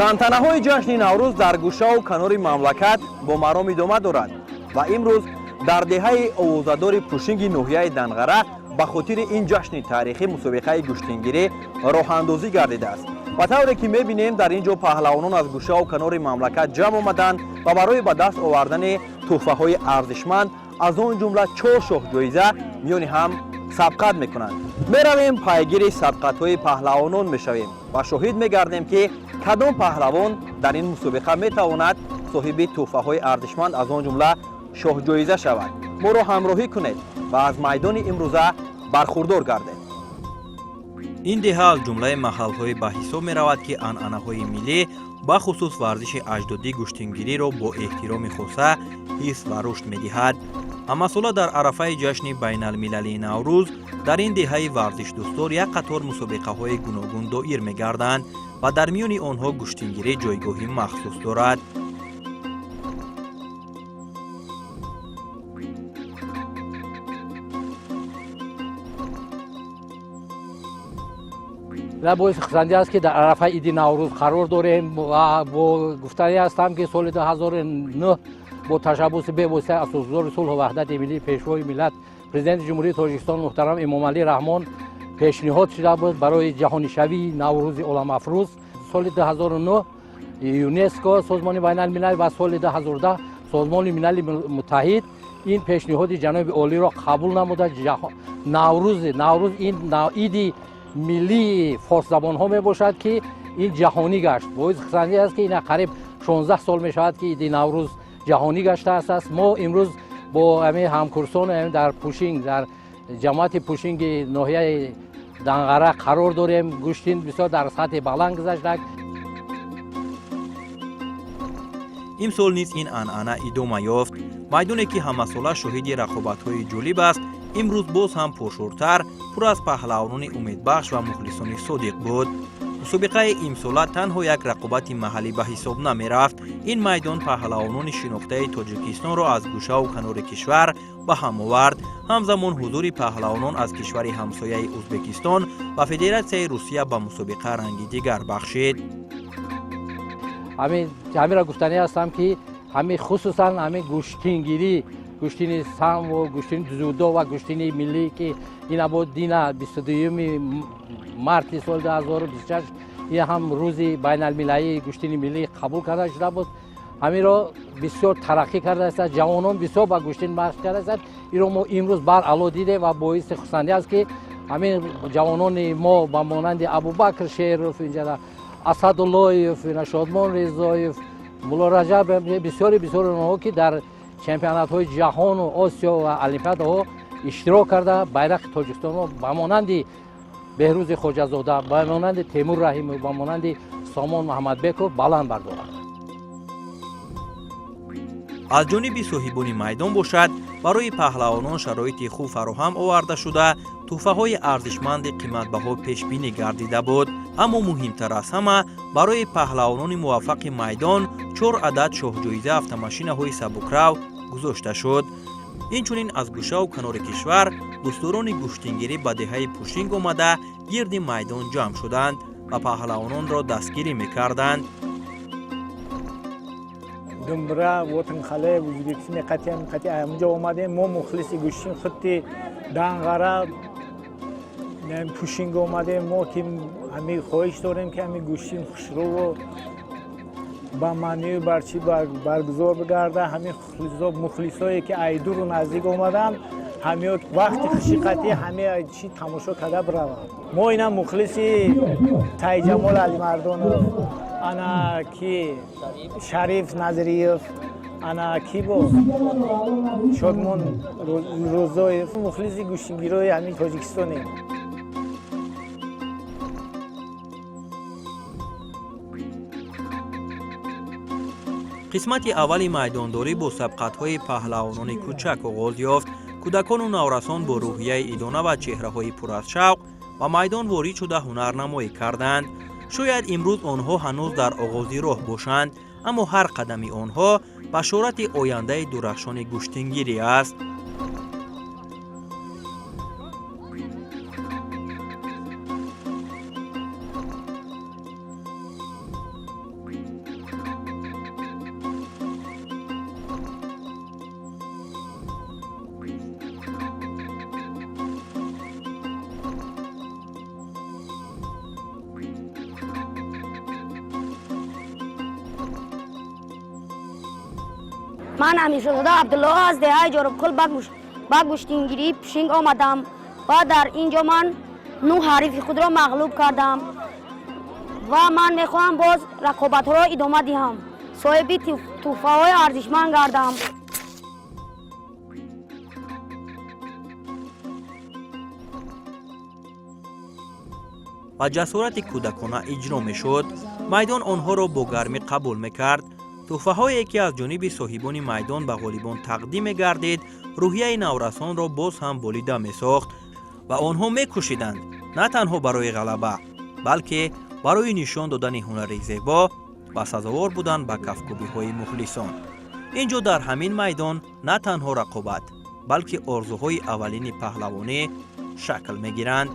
тантанаҳои ҷашни наврӯз дар гӯшаву канори мамлакат бо маром идома дорад ва имрӯз дар деҳаи овозадори пушинги ноҳияи Данғара ба хотири ин ҷашни таърихӣ мусобиқаи гӯштингирӣ роҳандозӣ гардидааст. ба тавре ки мебинем дар ин ҷо паҳлавонон аз гӯшаву канори мамлакат ҷамъ омаданд ва барои ба даст овардани тӯҳфаҳои арзишманд аз он ҷумла 4 шоҳҷоиза миёни ҳам сабқат мекунанд. меравем пайгири сабқатҳои паҳлавонон мешавем ва шоҳид мегардем ки кадом паҳлавон дар ин мусобиқа метавонад соҳиби тӯҳфаҳои арзишманд аз он ҷумла шоҳҷоиза шавад. моро ҳамроҳӣ кунед ва аз майдони имрӯза бархурдор гардед. ин деҳа аз ҷумлаи маҳалҳои ба ҳисоб меравад ки анъанаҳои миллӣ ба хусус варзиши аҷдодӣ гӯштингириро бо эҳтироми хоса ҳифз ва рушд медиҳад. амасола дар арафаи ҷашни байналмилалии наврӯз дар ин деҳаи варзишдӯстор як қатор мусобиқаҳои гуногун доир мегарданд ва дар миёни онҳо гӯштингирӣ ҷойгоҳи махсус дорад. боиси хусандӣ аст ки дар арафаи иди наврӯз қарор дорем ва бо гуфтанӣ ҳастам ки соли 2009 бо ташаббуси бевоситаи асосгузори сулҳу ваҳдати миллӣ пешвои миллат президенти ҷумҳурии Тоҷикистон муҳтарам Эмомалӣ Раҳмон пешниҳод шуда буд барои ҷаҳонишавии Наврӯзи оламафрӯз. соли 2009 ЮНЕСКО созмони байналмилалӣ ва соли 2010 созмони милали муттаҳид ин пешниҳоди ҷаноби олиро қабул намуда наврӯз ин иди миллии форсзабонҳо мебошад ки ин ҷаҳонӣ гашт. боиси хусандӣ аст ки ина қариб 16 сол мешавад ки иди наврӯз ҷаҳонӣ гаштааст. мо имрӯз бо ҳамин ҳамкурсон дар пушинг дар ҷамоати пушинги ноҳияи Данғара қарор дорем. гӯштин бисёр дар сатҳи баланд гузаштак. имсол низ ин анъана идома ёфт. майдоне ки ҳамасола шоҳиди рақобатҳои ҷолиб аст, имрӯз боз ҳам пуршӯртар, пур аз паҳлавонони умедбахш ва мухлисони содиқ буд. мусобиқаи имсола танҳо як рақобати маҳаллӣ ба ҳисоб намерафт. ин майдон паҳлавонони шинохтаи Тоҷикистонро аз гӯшаву канори кишвар ба ҳам овард. ҳамзамон ҳузури паҳлавонон аз кишвари ҳамсояи Ӯзбекистон ва Федератсияи Русия ба мусобиқа ранги дигар бахшид. ҳаминро гуфтанӣ ҳастам ки ҳамин хусусан ҳамин гӯштингирӣ, гӯштини самво, гӯштини дзюдо ва гӯштини миллӣ ки ина буд дина 22 марти соли 2026 ин ҳам рӯзи байналмилалии гӯштини миллӣ қабул карда шуда буд. ҳаминро бисёр тараққӣ кардааст, ҷавонон бисёр ба гӯштин машқ кардааст. инро мо имрӯз бар ало дидем ва боиси хусандӣ аст ки ҳамин ҷавонони мо ба монанди Абубакр Шеров, инҷара Асадуллоев, Шодмон Резоев, Мулло Раҷаб, бисёри онҳо ки дар чемпионатҳои ҷаҳону Осиё ва олимпиадаҳо иштирок карда байрақи Тоҷикистонро ба монанди Беҳрӯзи Хоҷазода, ба монанди Темур Раҳимов, ба монанди Сомон Муҳаммадбеков баланд бардоранд. аз ҷониби соҳибони майдон бошад, барои паҳлавонон шароити хуб фароҳам оварда шуда, тӯҳфаҳои арзишманди қиматбаҳо пешбинӣ гардида буд. аммо муҳимтар аз ҳама, барои паҳлавонони муваффақи майдон 4 адад шоҳҷоиза автомошинаҳои сабукрав гузошта шуд. инчунин аз гӯшаву канори кишвар дӯстдорони гӯштингирӣ ба деҳаи пушинг омада гирди майдон ҷамъ шуданд ва паҳлавононро дастгирӣ мекарданд. думра вотанхале Ӯзбекистон қати амҷо омадем. мо мухлиси гӯштин худди Данғара пушинг омадем. мо ки ҳамин хоҳиш дорем ки ҳамин гӯштин хушрӯву ба маънию барчи баргузор бигарда. ҳамин мухлисое ки айдуру наздик омаданд, ҳамиё вақти хушиқатӣ ҳамеа чи тамошо карда бираванд. мо ина мухлиси Тайҷамол Алимардонов, ана ки Шариф Назириев, ана ки бо Шодмон Рӯзоев, мухлиси гӯштингирои ҳамин Тоҷикистонем. қисмати аввали майдондорӣ бо сабқатҳои паҳлавонони кӯчак оғоз ёфт. кӯдакону наврасон бо рӯҳияи идона ва чеҳраҳои пур аз шавқ ба майдон ворид шуда ҳунарнамоӣ карданд. шояд имрӯз онҳо ҳанӯз дар оғози роҳ бошанд, аммо ҳар қадами онҳо башорати ояндаи дурахшони гӯштингирӣ аст. من امیرشاهزاده عبدالله از دهه جاربکل به گشتینگیری پشنگ آمدم و در اینجا من 9 حریف خود را مغلوب کردم و من میخواهم باز رقابت را ادامه دهم، صاحب تحفه های ارزشمند گردم. و جسارت کودکانه اجرا میشد. میدان آنها را با گرمی قبول میکرد. تحفه هایی که از جانب صاحبان میدان به غالیبان تقدیم میگردید روحیه نورسان را باز هم بریده میساخت و آنها میکوشیدند نه تنها برای غلبه بلکه برای نشان دادن هنر زیبا و سزاوار بودن به کفکوبی های مخلصان. اینجا در همین میدان نه تنها رقابت بلکه آرزوهای اولین پهلوانی شکل میگیرند.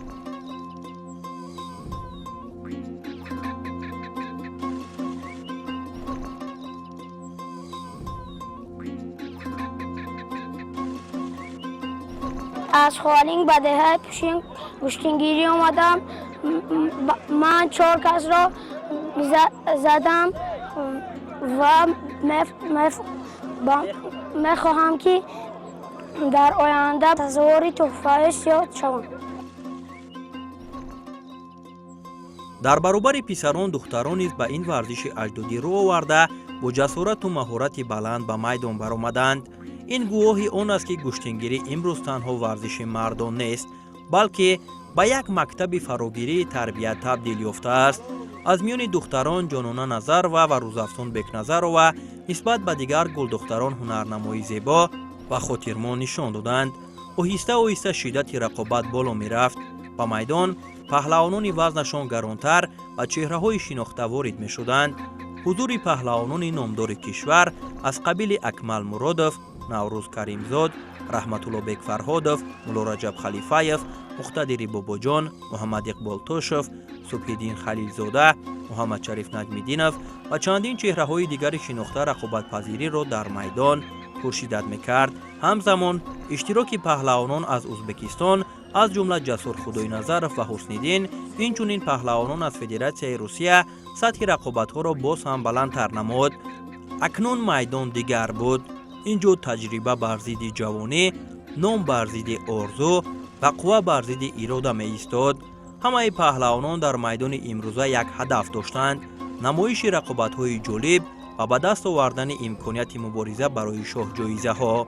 از خوالینگ به دهه پشنگ گشتینگیری آمدم. من 4 کس را زدم و میخواهم که در آینده تصوری تحفه زیاد شوم. در برابر پسران دختران نیز به این ورزش اجدادی رو آورده با جسارت و مهارت بلند به میدان برآمدند. این گواهی آن است که گشتینگیری امروز تنها ورزش مردان نیست بلکه به یک مکتب فراگیری تربیت تبدیل یافته است. از میان دختران جانانه نظر و روزافزون بک نظر و نسبت به دیگر گل دختران هنرنمایی زیبا و خاطرمان نشان دادند. آهسته آهسته شدت رقابت بالا می رفت. به میدان پهلوانان وزنشان گرانتر و چهره های شناخته وارد می شدند. حضور پهلوانان نامدار کشور از قبیل اکمل مرادov، نوروز کریمزاد، رحمت الله بیگ فرهادov، مولا رجب خلیفایف، مقتدر باباجان، محمد اقبال توشف، صبح الدین خلیلزاده، محمد شریف نجمیدینov و چندین چهره های دیگر شناخته رقابت پذیری را در میدان پرشدت میکرد. همزمان اشتراک پهلوانان از ازبکستان از جمله جسور خدای نظر و حسن‌الدین اینچنین پهلوانان از فدراسیای روسیه سطح رقابت ها را باز هم بلندتر نمود. اکنون میدان دیگر بود. اینجا تجربه بر ضد جوانی، نام بر ضد آرزو و قوه بر ضد اراده می ایستاد. همه پهلوانان در میدان امروزه یک هدف داشتند: نمایش رقابت های جالب و به دست آوردن امکانیت مبارزه برای شاه جایزه ها.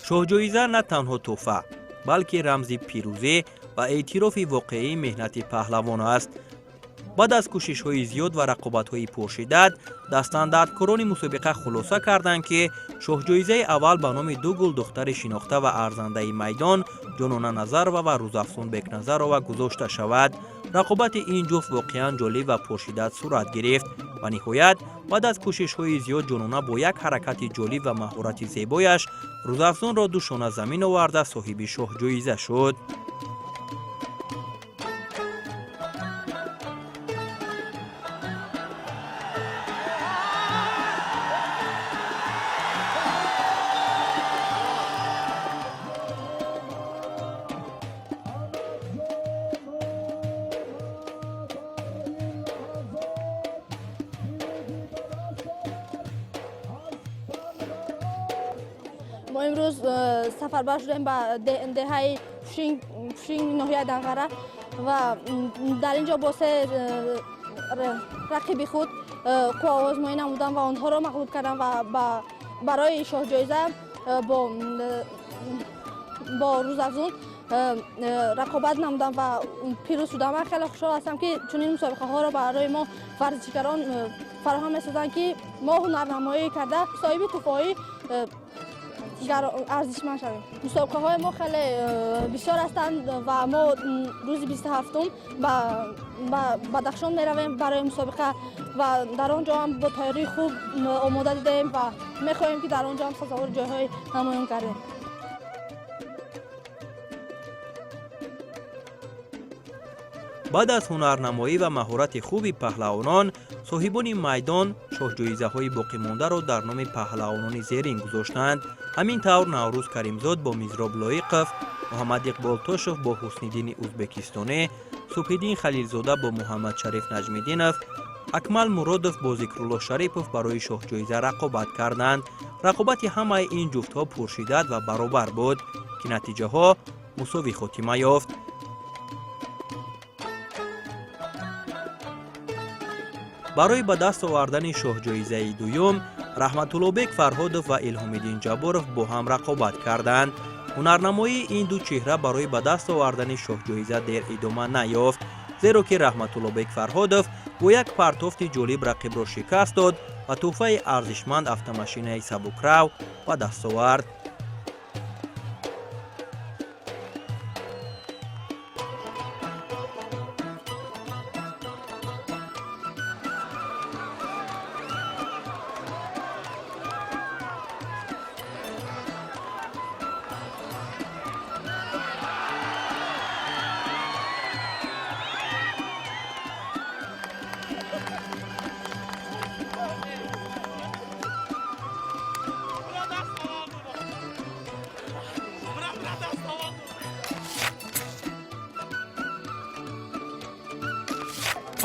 شاه جایزه نه تنها تحفه بلکه رمز پیروزی و اعتراف واقعی مهنت پهلوان است. بعد از کوشش های زیاد و رقابت های پرشدت دستاندرکاران مسابقه خلاصه کردند که شاه جایزه اول به نام 2 گل دختر شناخته و ارزنده میدان جانانه نظر و روزافزون بیگ نظر را گذاشته شود. رقابت این جفت واقعا جالب و پرشدت صورت گرفت و نهایت بعد از کوشش های زیاد جانانه با یک حرکت جالب و مهارت زیبایش روزافزون را دوشانه زمین آورده صاحب شاه جایزه شد. ما امروز سفربر شدیم به دهه پشنگ ناحیه دنغره و در اینجا باسه رقیب خود قوه آزمایی نمودم و آنها را مغلوب کردم و برای شاه جایزه با روزافزون رقابت نمودم و پیروز شدم. من خیلی خوشحال هستم که چنین مسابقه ها را برای ما ورزشکاران فراهم می‌سازند که ما هنرنمایی کرده صاحب توفایی ارزشمند شویم. مسابقه های ما خیلی بسیار هستند و ما روز 27م به بدخشان می رویم برای مسابقه و در آنجا هم با تیاری خوب آماده دیدیم و می خواهیم که در آنجا هم سزاوار جایهای نمایان کردیم. بعد از هنرنمایی و مهارت خوب پهلوانان، صاحبان میدان شاه جایزه های باقی مانده را در نام پهلوانان زیرین گذاشتند. همین طور نوروز کریمزاد با میزراب لایقov، муҳаммад иқбол тошев бо ҳусниддини ӯзбекистонӣ, субҳиддин халилзода бо муҳаммад шариф наҷмиддинов, акмал муродов бо зикрулло шарипов барои шоҳҷоиза рақобат карданд. рақобати ҳамаи ин ҷуфтҳо пуршиддат ва баробар буд, ки натиҷаҳо мусовӣ хотима ёфт. барои ба даст овардани шоҳҷоизаи дуюм раҳматуллобек фарҳодов ва илҳомиддин ҷаборов бо ҳам рақобат карданд. ҳунарнамоии ин ду чеҳра барои ба даст овардани шоҳҷоиза дер идома наёфт, зеро ки раҳматуллобек фарҳодов бо як партофти ҷолиб рақибро шикаст дод ва тӯҳфаи арзишманд автомошинаи сабукрав ба даст овард.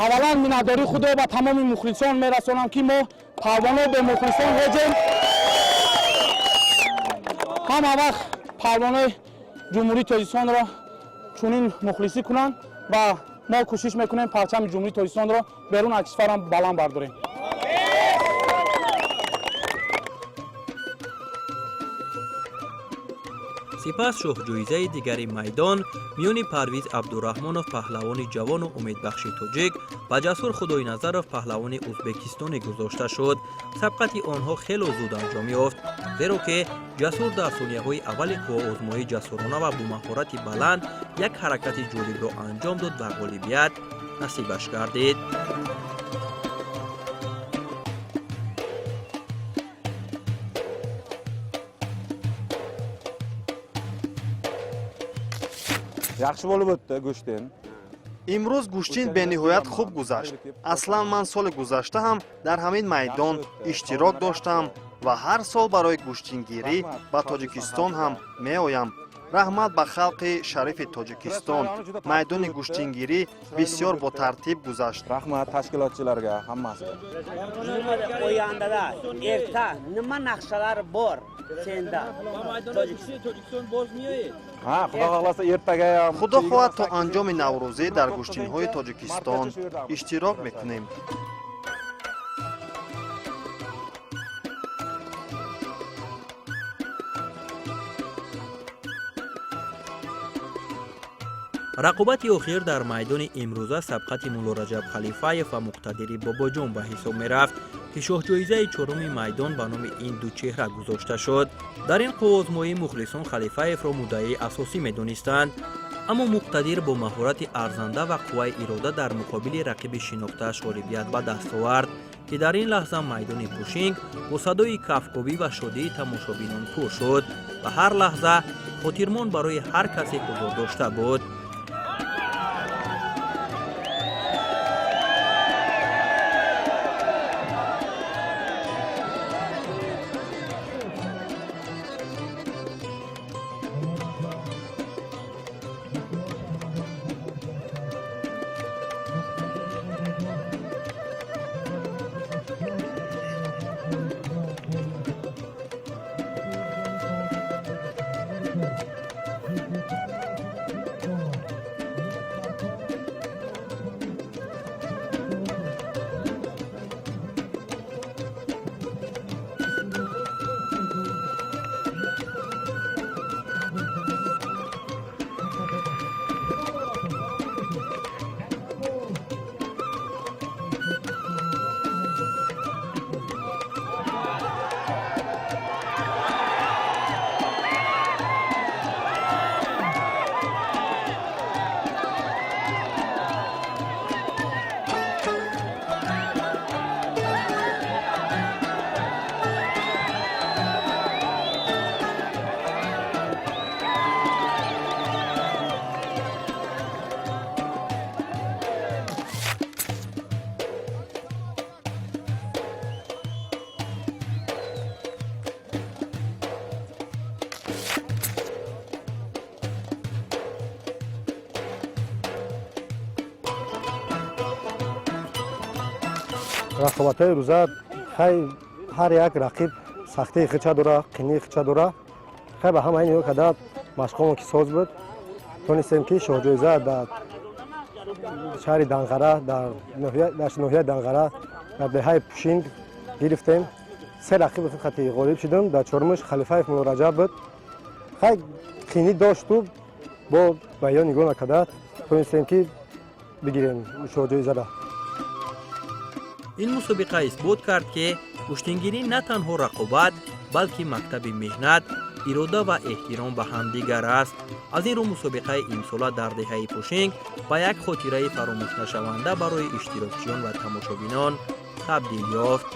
аввалан миннатдории худо ба тамоми мухлисон мерасонам, ки мо палвоно бе мухлисон ҳеҷем. ҳама вақт палвонои ҷумҳурии Тоҷикистонро чунин мухлисӣ кунанд ва мо кӯшиш мекунем парчами ҷумҳурии Тоҷикистонро берун аз кишвар ҳам баланд бардорем. сипас шоҳҷоизаи дигари майдон миёни парвиз абдураҳмонов паҳлавони ҷавону умедбахши тоҷик ва ҷасур худойназаров паҳлавони ӯзбекистонӣ гузошта шуд. сабқати онҳо хело зуд анҷом ёфт, зеро ки ҷасур дар сонияҳои аввали қуввоозмоии ҷасурона ва бомаҳорати баланд як ҳаракати ҷолибро анҷом дод ва ғолибият насибаш гардид. yaxshi bo'lib o'tdi go'shtin. имрӯз гӯштин бениҳоят хуб гузашт. аслан ман соли гузашта ҳам дар ҳамин майдон иштирок доштам ва ҳар сол барои гӯштингирӣ ба Тоҷикистон ҳам меоям. раҳмат ба халқи шарифи Тоҷикистон. майдони гӯштингирӣ бисёр бо тартиб гузашт. Rahmat tashkilotchilarga hammasiga. oyandada erta nima naqshalar bor senda? Tojikiston boz miyoyed. Ha, xudo xohlasa ertaga ham. худо хоҳад то анҷоми наврӯзӣ дар гӯштинҳои Тоҷикистон иштирок мекунем. рақобати охир дар майдони имрӯза сабқати мулло Раҷаб Халифаев ва муқтадири Бобоҷон ба ҳисоб мерафт, ки шоҳҷоизаи чоруми майдон ба номи ин ду чеҳра гузошта шуд. дар ин қуввозмоӣ мухлисон Халифаевро муддаии асосӣ медонистанд, аммо муқтадир бо маҳорати арзанда ва қувваи ирода дар муқобили рақиби шинохтааш ғолибият ба даст овард, ки дар ин лаҳза майдони Пушинг бо садои кафкобӣ ва шодии тамошобинон пур шуд ва ҳар лаҳза хотирмон барои ҳар касе ҳузур дошта буд. рақобатҳои рӯза хай ҳар як рақиб сахтии хича дора, қинии хича дора. Хай ба ҳама ин када машқомо ки соз буд. Тонистем ки Шоҳҷоиза дар шаҳри Данғара, дар ноҳияи Данғара дар деҳаи Пушинг гирифтем. се рақиби хати ғолиб шудем. Дар чорумаш Халифаев Мулло Раҷаб буд. Хай қинӣ дошту бо баёни гона када тонистем ки бигирем Шоҳҷоизаро. ин мусобиқа исбот кард ки куштингирӣ на танҳо рақобат, балки мактаби меҳнат, ирода ва эҳтиром ба ҳамдигар аст. аз ин рӯ мусобиқаи имсола дар деҳаи Пушинг ба як хотираи фаромӯшнашаванда барои иштирокчиён ва тамошобинон табдил ёфт.